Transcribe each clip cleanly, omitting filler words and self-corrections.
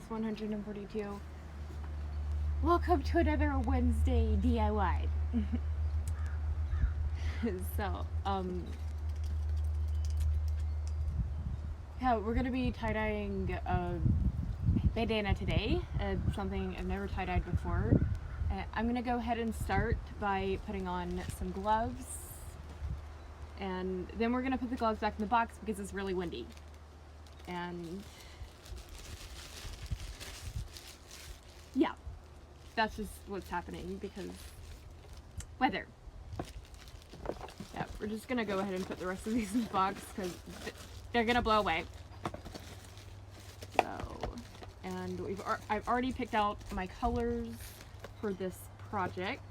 Princess 142. Welcome to another Wednesday DIY. So, yeah, we're gonna be tie-dyeing a bandana today. Something I've never tie-dyed before. I'm gonna go ahead and start by putting on some gloves, and then we're gonna put the gloves back in the box because it's really windy. And yeah, that's just what's happening because weather. Yeah, we're just gonna go ahead and put the rest of these in the box because they're gonna blow away. So, and I've already picked out my colors for this project.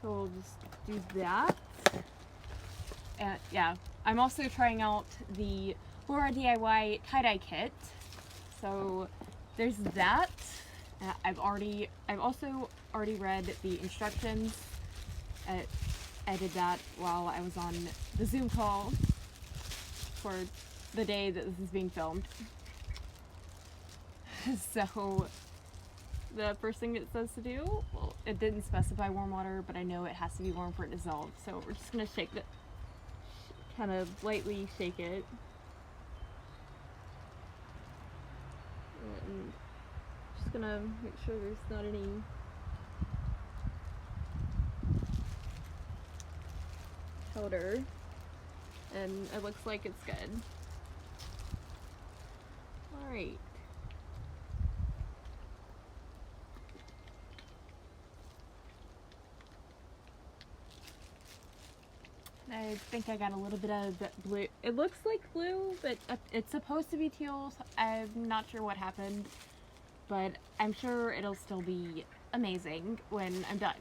So we'll just do that. And yeah, I'm also trying out the Laurdiy tie-dye kit. So there's that. I've also already read the instructions. I did that while I was on the Zoom call for the day that this is being filmed. So the first thing it says to do, well, it didn't specify warm water, but I know it has to be warm for it to dissolve. So we're just gonna shake it, kind of lightly shake it. And just gonna make sure there's not any powder, and it looks like it's good. Alright. I think I got a little bit of blue. It looks like blue, but it's supposed to be teal. So I'm not sure what happened, but I'm sure it'll still be amazing when I'm done.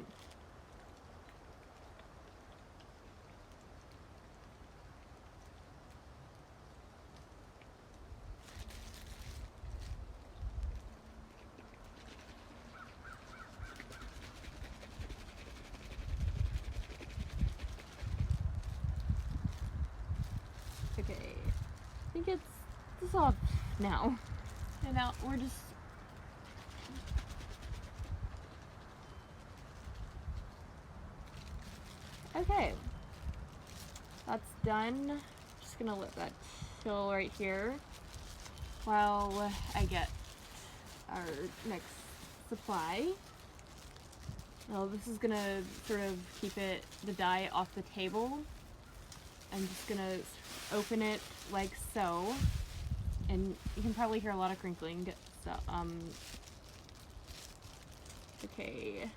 Okay, I think it's dissolved now. And now we're just okay. That's done. Just gonna let that chill right here while I get our next supply. Well, this is gonna sort of keep the dye off the table. I'm just gonna open it like so, and you can probably hear a lot of crinkling. So, okay,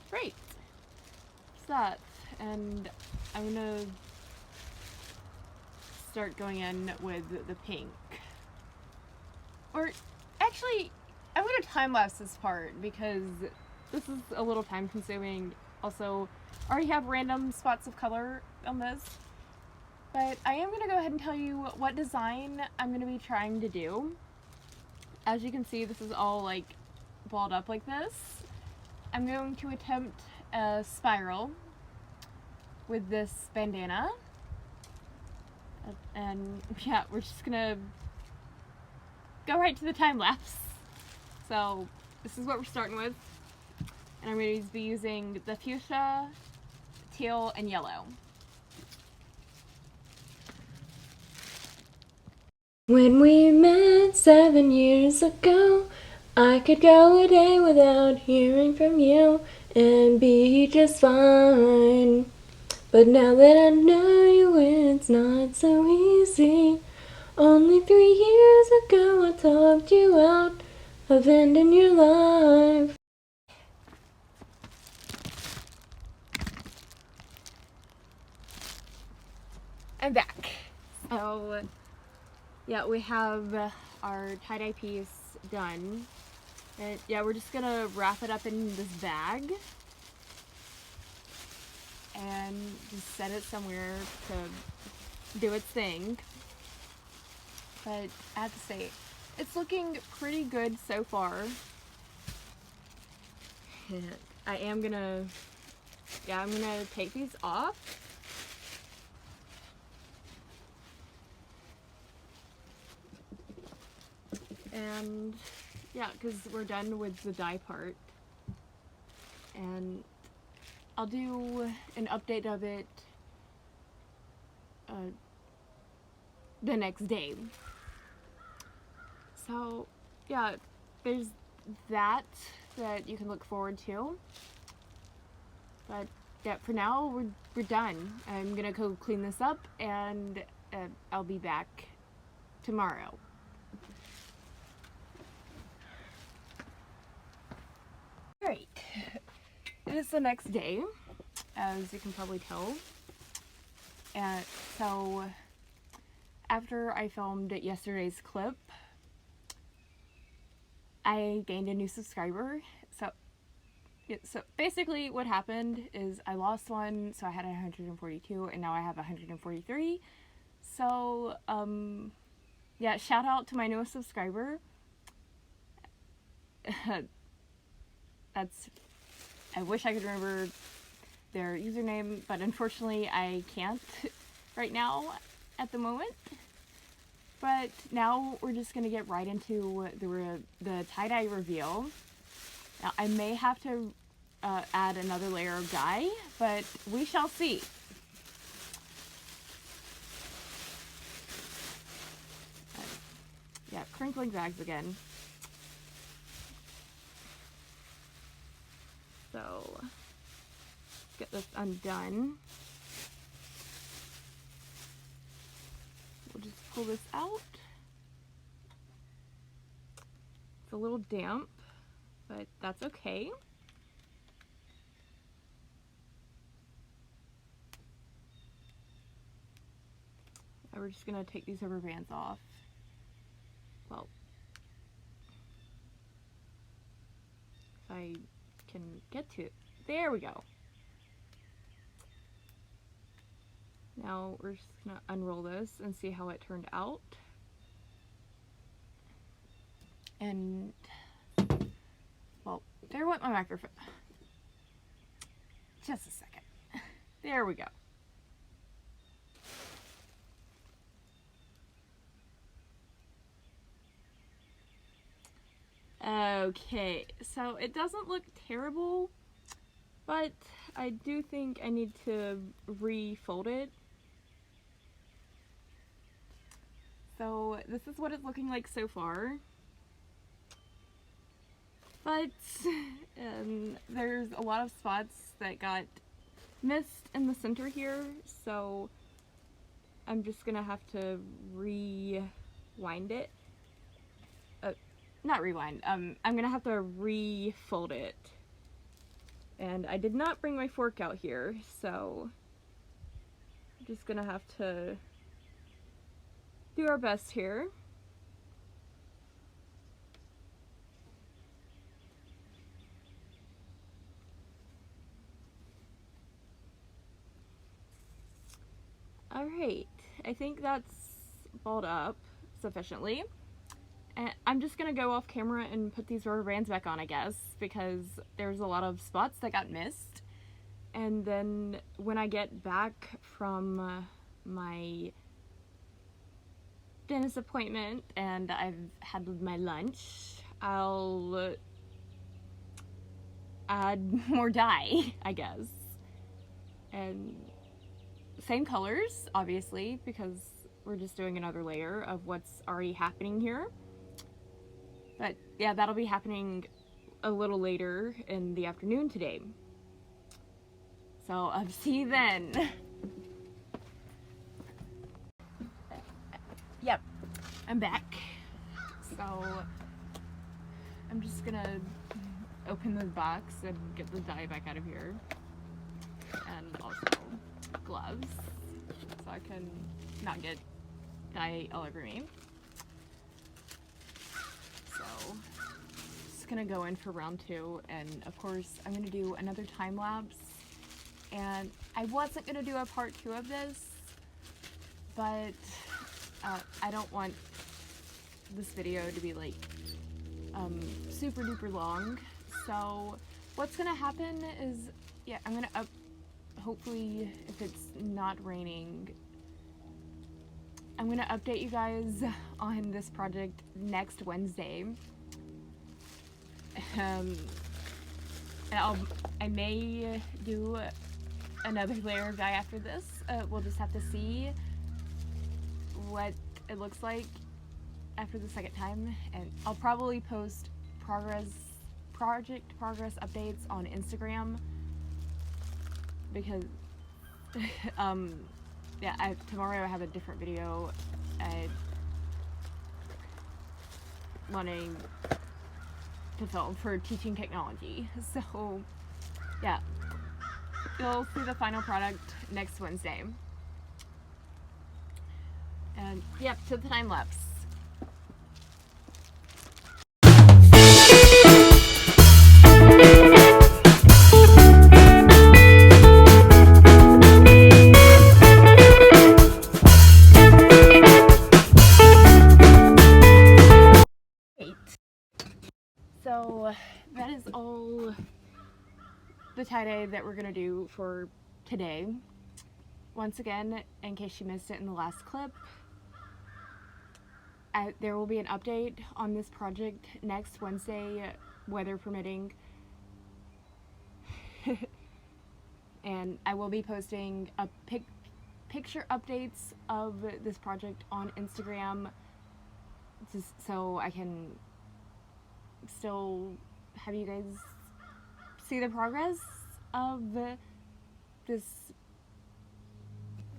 great. That's that, and I'm gonna start going in with the pink. Or actually, I'm gonna time lapse this part because this is a little time consuming. Also, I already have random spots of color on this, but I am going to go ahead and tell you what design I'm going to be trying to do. As you can see, this is all like balled up like this. I'm going to attempt a spiral with this bandana, and yeah, we're just going to go right to the time lapse. So this is what we're starting with. And I'm going to be using the fuchsia, teal, and yellow. When we met 7 years ago, I could go a day without hearing from you and be just fine. But now that I know you, it's not so easy. Only 3 years ago I talked you out of ending your life. I'm back. So, yeah, we have our tie-dye piece done. And yeah, we're just gonna wrap it up in this bag and just set it somewhere to do its thing. But I have to say, it's looking pretty good so far. I'm gonna take these off. And yeah, because we're done with the dye part. And I'll do an update of it the next day. So yeah, there's that you can look forward to. But yeah, for now we're done. I'm gonna go clean this up, and I'll be back tomorrow. Alright, it is the next day, as you can probably tell. And so after I filmed yesterday's clip, I gained a new subscriber. So basically what happened is I lost one, so I had 142, and now I have 143. So, yeah, shout out to my newest subscriber. I wish I could remember their username, but unfortunately I can't right now at the moment. But now we're just gonna get right into the tie-dye reveal. Now, I may have to add another layer of dye, but we shall see. Yeah, crinkling bags again. So, get this undone. We'll just pull this out. It's a little damp, but that's okay. And we're just gonna take these rubber bands off. Well, if I can get to it. There we go. Now we're just gonna unroll this and see how it turned out. And, well, there went my microphone. Just a second. There we go. Okay, so it doesn't look terrible, but I do think I need to refold it. So this is what it's looking like so far. But there's a lot of spots that got missed in the center here, so I'm just gonna have to rewind it. Not rewind, I'm gonna have to refold it. And I did not bring my fork out here, so I'm just gonna have to do our best here. Alright, I think that's balled up sufficiently. And I'm just gonna go off camera and put these rubber bands back on, I guess, because there's a lot of spots that got missed. And then when I get back from my dentist appointment and I've had my lunch, I'll add more dye, I guess. And same colors, obviously, because we're just doing another layer of what's already happening here. But yeah, that'll be happening a little later in the afternoon today. So I'll see you then. Yep, I'm back. So I'm just gonna open the box and get the dye back out of here. And also gloves, so I can not get dye all over me. So, just gonna go in for round 2, and of course I'm gonna do another time lapse. And I wasn't gonna do a part 2 of this, but I don't want this video to be like super duper long. So what's gonna happen is, yeah, I'm gonna hopefully, if it's not raining, I'm gonna update you guys on this project next Wednesday. And I may do another layer dye after this. We'll just have to see what it looks like after the second time, and I'll probably post project progress updates on Instagram because yeah, tomorrow I have a different video wanting to film for teaching technology. So yeah, you'll see the final product next Wednesday. And yep, to the time lapse. So that is all the tie-dye that we're gonna do for today. Once again, in case you missed it in the last clip, there will be an update on this project next Wednesday, weather permitting. And I will be posting a picture updates of this project on Instagram, just so I can still have you guys see the progress of this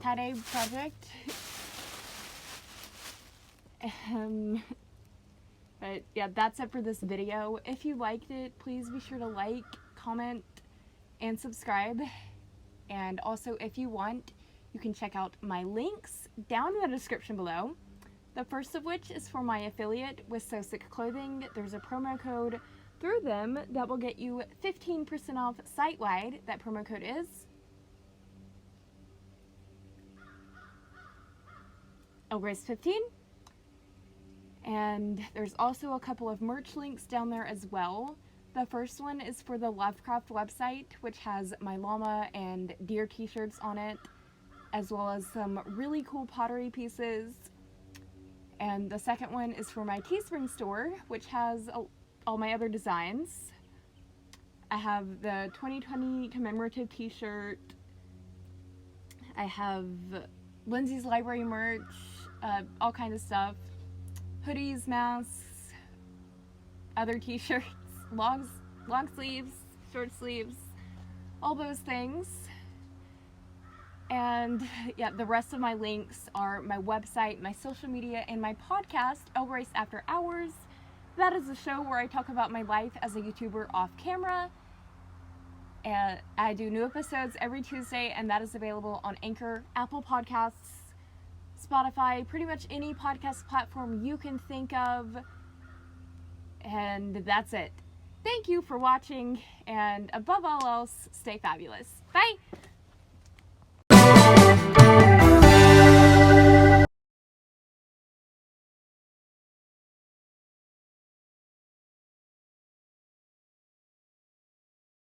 tie-dye project. But yeah, that's it for this video. If you liked it, please be sure to like, comment, and subscribe. And also, if you want, you can check out my links down in the description below. The first of which is for my affiliate with So Sick Clothing. There's a promo code through them that will get you 15% off site-wide. That promo code is Grace15. And there's also a couple of merch links down there as well. The first one is for the Lovecraft website, which has my llama and deer t-shirts on it, as well as some really cool pottery pieces. And the second one is for my Teespring store, which has all my other designs. I have the 2020 commemorative t-shirt. I have Lindsay's library merch, all kinds of stuff. Hoodies, masks, other t-shirts, long sleeves, short sleeves, all those things. And yeah, the rest of my links are my website, my social media, and my podcast, Grace After Hours. That is a show where I talk about my life as a YouTuber off camera. And I do new episodes every Tuesday, and that is available on Anchor, Apple Podcasts, Spotify, pretty much any podcast platform you can think of. And that's it. Thank you for watching, and above all else, stay fabulous. Bye!